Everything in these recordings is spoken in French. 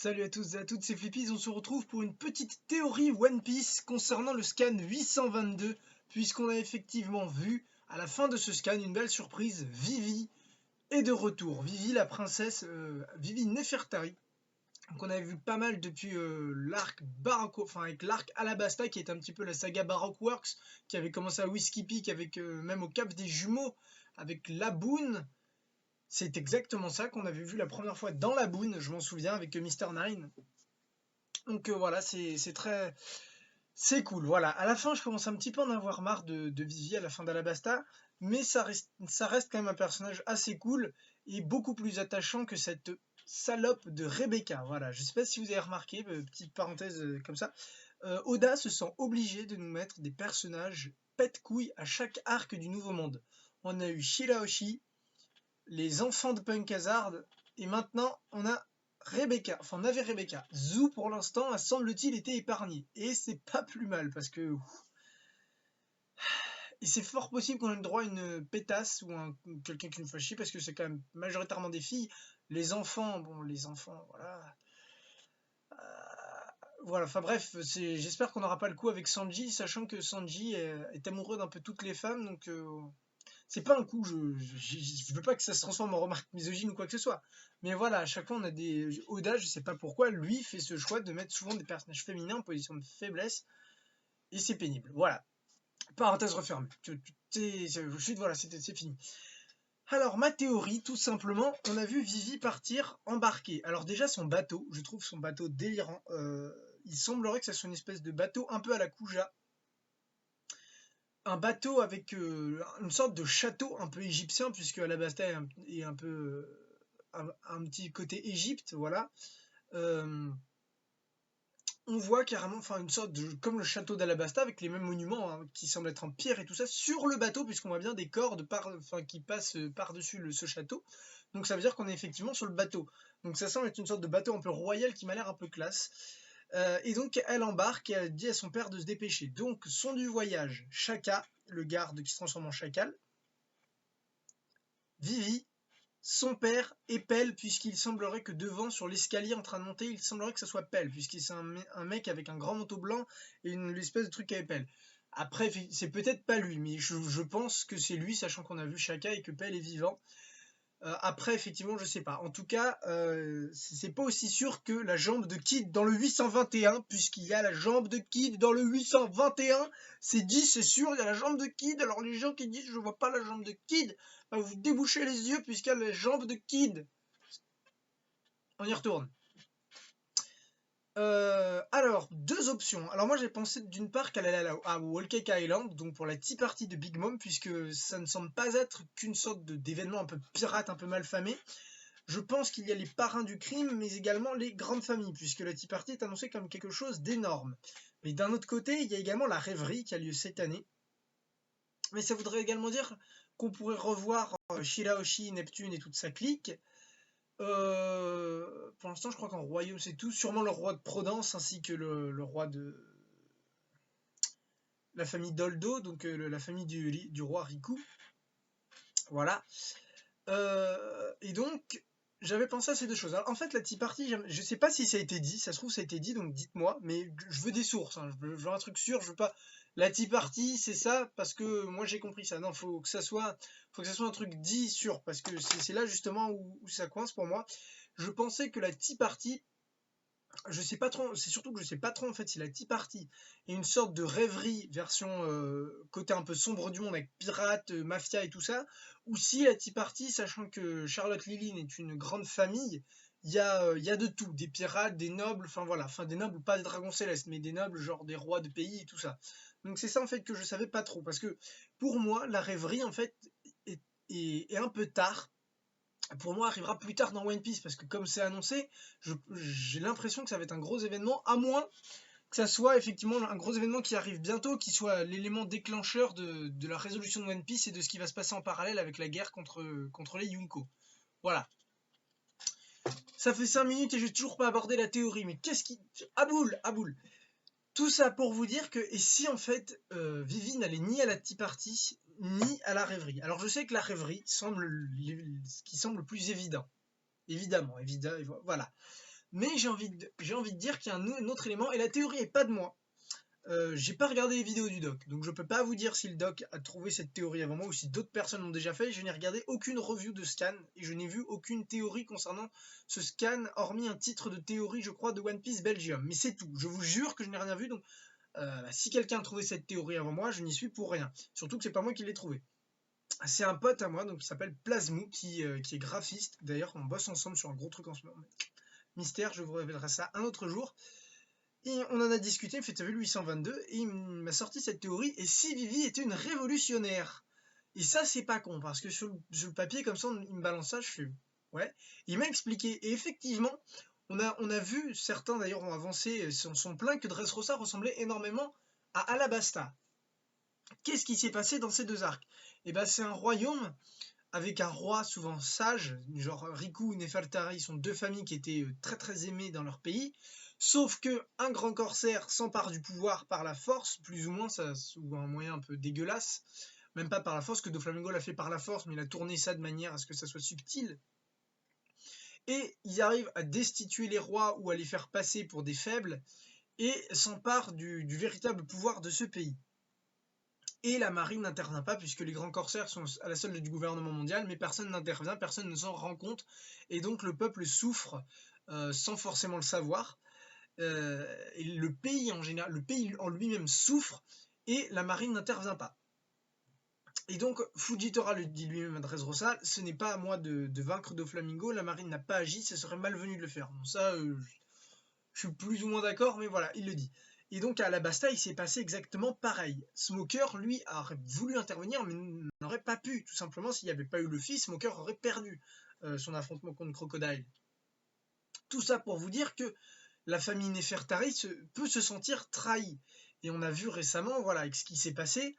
Salut à tous et à toutes, c'est Flippies, on se retrouve pour une petite théorie One Piece concernant le scan 822, puisqu'on a effectivement vu, à la fin de ce scan, une belle surprise, Vivi est de retour. Vivi, la princesse, Vivi Nefertari, qu'on avait vu pas mal depuis l'arc Baroque, enfin avec l'arc Alabasta, qui est un petit peu la saga Baroque Works, qui avait commencé à Whiskey Peak, avec même au Cap des Jumeaux, avec Laboon. C'est exactement ça qu'on avait vu la première fois dans Laboon, je m'en souviens, avec Mr. Nine. Donc voilà, c'est cool. Voilà, à la fin, je commence un petit peu à en avoir marre de Vivi à la fin d'Alabasta, mais ça reste quand même un personnage assez cool et beaucoup plus attachant que cette salope de Rebecca. Voilà, je sais pas si vous avez remarqué, petite parenthèse comme ça. Oda se sent obligé de nous mettre des personnages pète-couilles à chaque arc du Nouveau Monde. On a eu Shirahoshi, les enfants de Punk Hazard, et maintenant on a Rebecca, enfin on avait Rebecca. Zou pour l'instant a semble-t-il été épargné, et c'est pas plus mal parce que et c'est fort possible qu'on ait le droit à une pétasse ou quelqu'un qui nous fasse chier parce que c'est quand même majoritairement des filles. Les enfants, bon les enfants, voilà. Voilà, enfin bref, j'espère qu'on n'aura pas le coup avec Sanji, sachant que Sanji est amoureux d'un peu toutes les femmes, donc c'est pas un coup, je veux pas que ça se transforme en remarque misogyne ou quoi que ce soit. Mais voilà, à chaque fois on a des. Oda, je sais pas pourquoi, lui fait ce choix de mettre souvent des personnages féminins en position de faiblesse. Et c'est pénible. Voilà. Parenthèse refermée. Voilà, c'est fini. Alors, ma théorie, tout simplement, on a vu Vivi partir embarquer. Alors déjà, son bateau, je trouve son bateau délirant. Il semblerait que ça soit une espèce de bateau un peu à la Kuja, un bateau avec une sorte de château un peu égyptien, puisque Alabasta est un peu un petit côté Égypte, voilà. On voit carrément, enfin une sorte de comme le château d'Alabasta avec les mêmes monuments hein, qui semblent être en pierre et tout ça sur le bateau, puisqu'on voit bien des cordes qui passent par-dessus ce château. Donc ça veut dire qu'on est effectivement sur le bateau. Donc ça semble être une sorte de bateau un peu royal qui m'a l'air un peu classe. Et donc elle embarque et elle dit à son père de se dépêcher. Donc son du voyage, Shaka, le garde qui se transforme en chacal, Vivi, son père et Pell, puisqu'il semblerait que devant, sur l'escalier en train de monter, il semblerait que ça soit Pell, puisqu'il c'est un mec avec un grand manteau blanc et une espèce de truc avec Pell. Après, c'est peut-être pas lui, mais je pense que c'est lui, sachant qu'on a vu Shaka et que Pell est vivant. Après, effectivement, je sais pas. En tout cas, c'est pas aussi sûr que la jambe de Kid dans le 821, puisqu'il y a la jambe de Kid dans le 821. C'est dit, c'est sûr, il y a la jambe de Kid. Alors les gens qui disent je vois pas la jambe de Kid, bah, vous débouchez les yeux puisqu'il y a la jambe de Kid. On y retourne. Alors, deux options. Alors moi j'ai pensé d'une part qu'elle allait à Whole Cake Island, donc pour la tea party de Big Mom, puisque ça ne semble pas être qu'une sorte d'événement un peu pirate, un peu mal famé. Je pense qu'il y a les parrains du crime, mais également les grandes familles, puisque la Tea Party est annoncée comme quelque chose d'énorme. Mais d'un autre côté, il y a également la rêverie qui a lieu cette année. Mais ça voudrait également dire qu'on pourrait revoir Shirahoshi, Neptune et toute sa clique. Pour l'instant, je crois qu'en royaume, c'est tout. Sûrement le roi de Prodence, ainsi que le roi de la famille Doldo, donc la famille du roi Riku. Voilà. Et donc, j'avais pensé à ces deux choses. Alors, en fait, la Tea Party, je sais pas si ça a été dit, ça se trouve ça a été dit, donc dites-moi, mais je veux des sources, hein, je veux un truc sûr, je veux pas... La Tea Party, c'est ça, parce que moi j'ai compris ça. Non, faut que ça soit un truc dit sûr, parce que c'est là justement où ça coince pour moi. Je pensais que la Tea Party, je sais pas trop, c'est surtout que je sais pas trop en fait si la Tea Party est une sorte de rêverie version côté un peu sombre du monde avec pirates, mafia et tout ça, ou si la Tea Party, sachant que Charlotte Lilin est une grande famille, il y a de tout, des pirates, des nobles, enfin voilà, enfin des nobles, pas des dragons célestes, mais des nobles genre des rois de pays et tout ça. Donc c'est ça en fait que je savais pas trop, parce que pour moi la rêverie en fait est un peu tard, pour moi, arrivera plus tard dans One Piece, parce que comme c'est annoncé, j'ai l'impression que ça va être un gros événement, à moins que ça soit effectivement un gros événement qui arrive bientôt, qui soit l'élément déclencheur de la résolution de One Piece et de ce qui va se passer en parallèle avec la guerre contre les Yunko. Voilà. Ça fait 5 minutes et j'ai toujours pas abordé la théorie, mais qu'est-ce qui... Aboul. Tout ça pour vous dire que, et si en fait Vivi n'allait ni à la Tea Party, ni à la rêverie. Alors je sais que la rêverie semble ce qui semble le plus évident. Évidemment, voilà. Mais j'ai envie de dire qu'il y a un autre élément, et la théorie est pas de moi. J'ai pas regardé les vidéos du doc, donc je peux pas vous dire si le doc a trouvé cette théorie avant moi ou si d'autres personnes l'ont déjà fait. Je n'ai regardé aucune review de scan et je n'ai vu aucune théorie concernant ce scan, hormis un titre de théorie, je crois, de One Piece Belgium. Mais c'est tout. Je vous jure que je n'ai rien vu. Donc, si quelqu'un a trouvé cette théorie avant moi, je n'y suis pour rien. Surtout que c'est pas moi qui l'ai trouvé. C'est un pote à moi, donc qui s'appelle Plasmou, qui est graphiste. D'ailleurs, on bosse ensemble sur un gros truc en ce moment. Mystère, je vous révélerai ça un autre jour. Et on en a discuté, il me fait, t'as vu le 822, et il m'a sorti cette théorie, et si Vivi était une révolutionnaire? Et ça, c'est pas con, parce que sur le papier, comme ça, il me balance ça, je fais, ouais. Il m'a expliqué, et effectivement, on a vu, certains d'ailleurs ont avancé, sont pleins que Dressrosa ressemblait énormément à Alabasta. Qu'est-ce qui s'est passé dans ces deux arcs? Et ben, c'est un royaume avec un roi souvent sage, genre Riku et Nefertari sont deux familles qui étaient très très aimées dans leur pays, sauf que un grand corsaire s'empare du pouvoir par la force, plus ou moins, ça, ou un moyen un peu dégueulasse, même pas par la force, que Doflamingo l'a fait par la force, mais il a tourné ça de manière à ce que ça soit subtil, et ils arrivent à destituer les rois ou à les faire passer pour des faibles, et s'emparent du véritable pouvoir de ce pays. Et la marine n'intervient pas puisque les grands corsaires sont à la solde du gouvernement mondial, mais personne n'intervient, personne ne s'en rend compte, et donc le peuple souffre sans forcément le savoir, et le pays en général, le pays en lui-même souffre, et la marine n'intervient pas. Et donc Fujitora le dit lui-même à Dressrosa, ce n'est pas à moi de vaincre Doflamingo, la marine n'a pas agi, ce serait malvenu de le faire. Bon ça, je suis plus ou moins d'accord, mais voilà, il le dit. Et donc à Alabasta, il s'est passé exactement pareil. Smoker, lui, aurait voulu intervenir, mais n'aurait pas pu. Tout simplement, s'il n'y avait pas eu le fils, Smoker aurait perdu son affrontement contre Crocodile. Tout ça pour vous dire que la famille Nefertari peut se sentir trahie. Et on a vu récemment, voilà, avec ce qui s'est passé,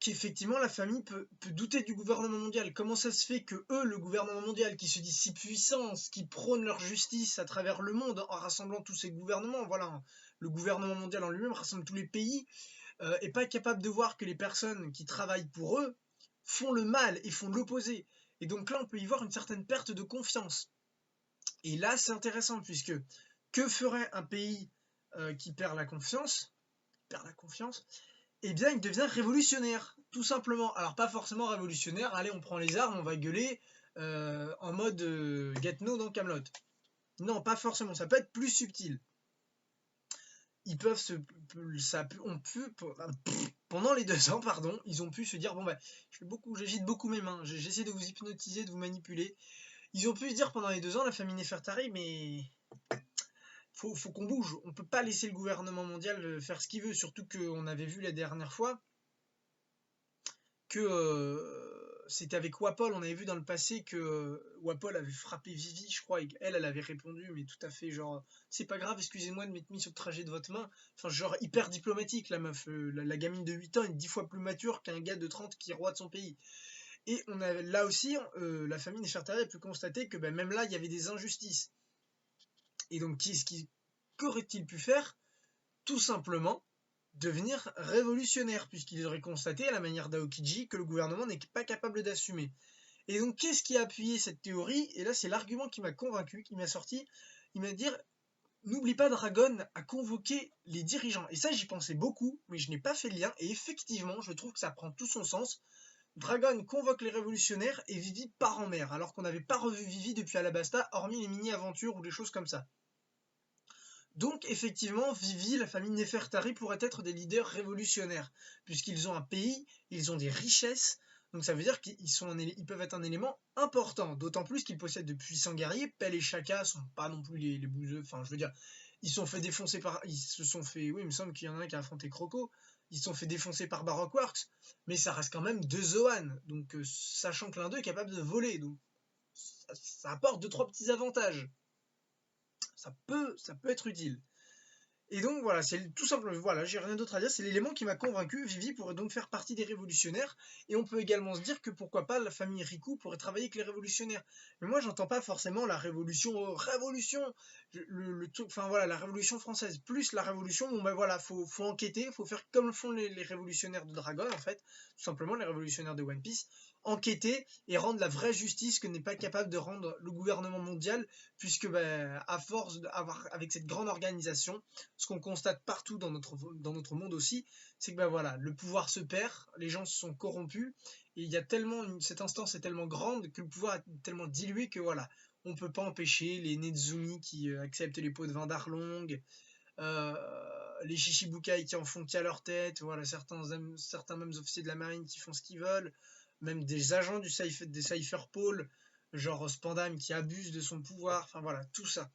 qu'effectivement la famille peut douter du gouvernement mondial. Comment ça se fait que eux, le gouvernement mondial, qui se dit si puissant, qui prône leur justice à travers le monde en rassemblant tous ces gouvernements, voilà, le gouvernement mondial en lui-même rassemble tous les pays, est pas capable de voir que les personnes qui travaillent pour eux font le mal et font l'opposé. Et donc là, on peut y voir une certaine perte de confiance. Et là, c'est intéressant puisque que ferait un pays qui perd la confiance? Eh bien, il devient révolutionnaire, tout simplement. Alors, pas forcément révolutionnaire, allez, on prend les armes, on va gueuler, en mode Get No dans Camelot. Non, pas forcément, ça peut être plus subtil. Ils peuvent pendant les 2 ans, pardon, ils ont pu se dire, bon bah, j'agite beaucoup mes mains, j'essaie de vous hypnotiser, de vous manipuler. Ils ont pu se dire pendant les 2 ans, la famille Nefertari, mais faut qu'on bouge. On peut pas laisser le gouvernement mondial faire ce qu'il veut, surtout qu'on avait vu la dernière fois que c'était avec Wapol, on avait vu dans le passé que Wapol avait frappé Vivi, je crois, et elle avait répondu, mais tout à fait genre, c'est pas grave, excusez-moi de m'être mis sur le trajet de votre main. Enfin, genre hyper diplomatique, la meuf, la gamine de 8 ans est 10 fois plus mature qu'un gars de 30 qui est roi de son pays. Et on a là aussi, la famille Nefertari a pu constater que ben, même là, il y avait des injustices. Et donc, qu'aurait-il pu faire? Tout simplement devenir révolutionnaire, puisqu'ils auraient constaté, à la manière d'Aokiji, que le gouvernement n'est pas capable d'assumer. Et donc, qu'est-ce qui a appuyé cette théorie? Et là, c'est l'argument qui m'a convaincu, qui m'a sorti. Il m'a dit, n'oublie pas, Dragon a convoqué les dirigeants. Et ça, j'y pensais beaucoup, mais je n'ai pas fait le lien. Et effectivement, je trouve que ça prend tout son sens. Dragon convoque les révolutionnaires et Vivi part en mer, alors qu'on n'avait pas revu Vivi depuis Alabasta, hormis les mini-aventures ou des choses comme ça. Donc effectivement, Vivi, la famille Nefertari pourrait être des leaders révolutionnaires, puisqu'ils ont un pays, ils ont des richesses, donc ça veut dire qu'ils peuvent être un élément important, d'autant plus qu'ils possèdent de puissants guerriers. Pel et Shaka sont pas non plus les bouseux, enfin je veux dire, ils se sont fait défoncer oui il me semble qu'il y en a un qui a affronté Croco, ils se sont fait défoncer par Baroque Works, mais ça reste quand même 2 Zoan, donc sachant que l'un d'eux est capable de voler, donc ça apporte 2-3 petits avantages. Ça peut être utile. Et donc voilà, c'est tout simplement, voilà, j'ai rien d'autre à dire, c'est l'élément qui m'a convaincu. Vivi pourrait donc faire partie des révolutionnaires, et on peut également se dire que pourquoi pas la famille Riku pourrait travailler avec les révolutionnaires. Mais moi j'entends pas forcément la révolution, enfin voilà, la révolution française, plus la révolution, bon ben voilà, faut enquêter, faut faire comme font les révolutionnaires de Dragon en fait, tout simplement les révolutionnaires de One Piece, enquêter et rendre la vraie justice que n'est pas capable de rendre le gouvernement mondial, puisque à force d'avoir avec cette grande organisation, ce qu'on constate partout dans notre monde aussi, c'est que voilà, le pouvoir se perd, les gens se sont corrompus, et il y a tellement cette instance est tellement grande que le pouvoir est tellement dilué que voilà, on peut pas empêcher les Nezumi qui acceptent les pots de vin d'Arlong, euh, les Shichibukai qui en font qu'à leur tête, voilà, certains mêmes officiers de la marine qui font ce qu'ils veulent, même des agents des Cypher Pole, genre Spandam qui abuse de son pouvoir, enfin voilà, tout ça.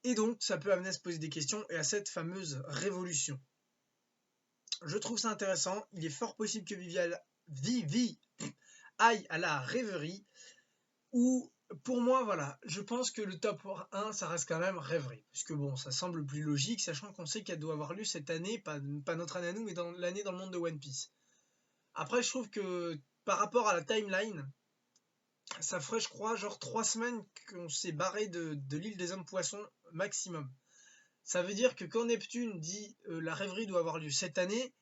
Et donc, ça peut amener à se poser des questions et à cette fameuse révolution. Je trouve ça intéressant, il est fort possible que Vivi aille à la rêverie, ou pour moi, voilà, je pense que le top 1, ça reste quand même rêverie. Puisque bon, ça semble plus logique, sachant qu'on sait qu'elle doit avoir lieu cette année, pas notre année à nous, mais dans l'année dans le monde de One Piece. Après, je trouve que par rapport à la timeline, ça ferait, je crois, genre 3 semaines qu'on s'est barré de l'île des hommes poissons maximum. Ça veut dire que quand Neptune dit la rêverie doit avoir lieu cette année,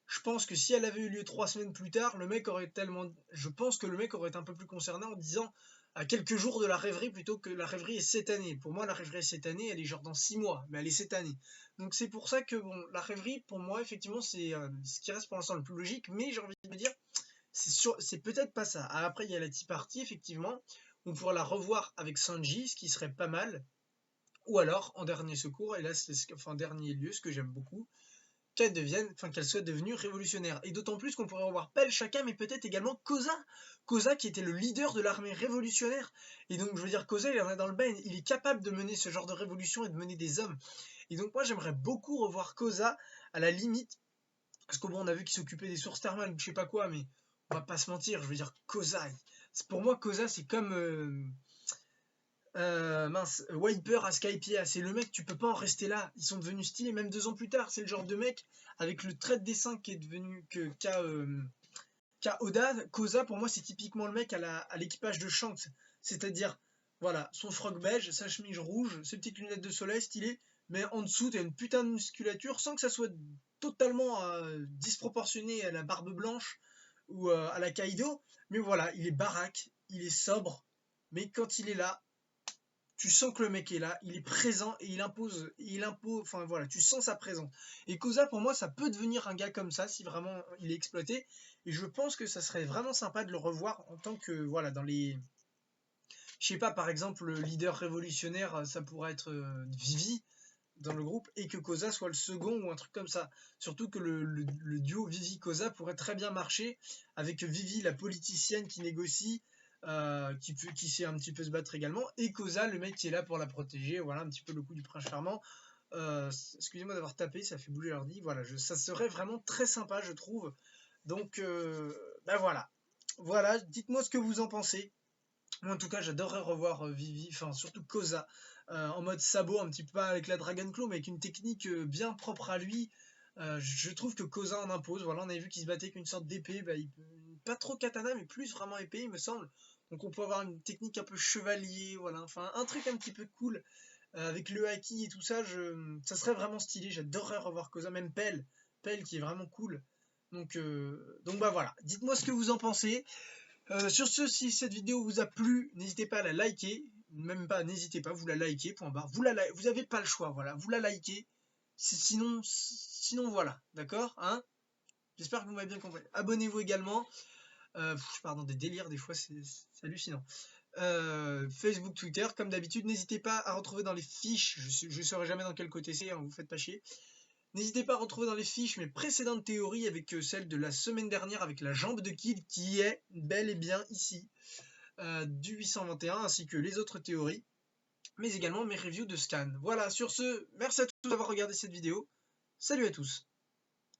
je pense que si elle avait eu lieu 3 semaines plus tard, le mec aurait tellement. Je pense que le mec aurait été un peu plus concerné en disant à quelques jours de la rêverie plutôt que la rêverie est cette année. Pour moi, la rêverie est cette année, elle est genre dans 6 mois, mais elle est cette année. Donc c'est pour ça que bon, la rêverie, pour moi, effectivement, c'est ce qui reste pour l'instant le plus logique, mais j'ai envie de me dire, c'est peut-être pas ça. Après, il y a la Tea Party, effectivement, on pourra la revoir avec Sanji, ce qui serait pas mal. Ou alors, en dernier secours, et là, en dernier lieu, ce que j'aime beaucoup, qu'elle soit devenue révolutionnaire. Et d'autant plus qu'on pourrait revoir pas El Chaka, mais peut-être également Koza. Koza qui était le leader de l'armée révolutionnaire. Et donc, je veux dire, Koza, il en a dans le bain, il est capable de mener ce genre de révolution et de mener des hommes. Et donc, moi, j'aimerais beaucoup revoir Koza, à la limite, parce que bon, on a vu qu'il s'occupait des sources thermales, je sais pas quoi, mais on va pas se mentir, je veux dire, Koza, pour moi, Koza, c'est comme Wiper à Skypiea, c'est le mec, tu peux pas en rester là. Ils sont devenus stylés, même 2 ans plus tard. C'est le genre de mec avec le trait de dessin qui est devenu qu'a Oda. Koza, pour moi, c'est typiquement le mec à l'équipage de Shanks. C'est-à-dire, voilà, son froc beige, sa chemise rouge, ses petites lunettes de soleil stylées, mais en dessous, t'as une putain de musculature sans que ça soit totalement disproportionné à la barbe blanche ou à la Kaido. Mais voilà, il est baraque, il est sobre, mais quand il est là, tu sens que le mec est là, il est présent et il impose, enfin voilà, tu sens sa présence. Et Koza, pour moi, ça peut devenir un gars comme ça si vraiment il est exploité. Et je pense que ça serait vraiment sympa de le revoir en tant que, voilà, dans les. Je sais pas, par exemple, le leader révolutionnaire, ça pourrait être Vivi dans le groupe et que Koza soit le second ou un truc comme ça. Surtout que le duo Vivi-Koza pourrait très bien marcher avec Vivi, la politicienne qui négocie, qui sait un petit peu se battre également, et Koza, le mec qui est là pour la protéger. Voilà un petit peu le coup du prince charmant. Excusez-moi d'avoir tapé, ça fait bouger l'ordi. Voilà, ça serait vraiment très sympa, je trouve. Donc, voilà. Voilà, dites-moi ce que vous en pensez. Moi, en tout cas, j'adorerais revoir Vivi, enfin surtout Koza, en mode sabot, un petit peu pas avec la Dragon Claw, mais avec une technique bien propre à lui. Je trouve que Koza en impose. Voilà, on avait vu qu'il se battait avec une sorte d'épée, pas trop katana, mais plus vraiment épée, il me semble. Donc on peut avoir une technique un peu chevalier, voilà, enfin un truc un petit peu cool avec le haki et tout ça. Ça serait vraiment stylé. J'adorerais revoir Koza, même Pell qui est vraiment cool. Donc voilà. Dites-moi ce que vous en pensez. Sur ce, si cette vidéo vous a plu, n'hésitez pas à la liker. Même pas, n'hésitez pas, vous la likez, point barre. Vous avez pas le choix, voilà. Vous la likez. Sinon voilà, d'accord, hein. J'espère que vous m'avez bien compris. Abonnez-vous également. Je pars dans des délires, des fois, c'est hallucinant. Facebook, Twitter, comme d'habitude, n'hésitez pas à retrouver dans les fiches. Je ne saurai jamais dans quel côté c'est, hein, vous faites pas chier. N'hésitez pas à retrouver dans les fiches mes précédentes théories avec celle de la semaine dernière avec la jambe de Kid qui est bel et bien ici, du 821 ainsi que les autres théories, mais également mes reviews de scan. Voilà, sur ce, merci à tous d'avoir regardé cette vidéo. Salut à tous.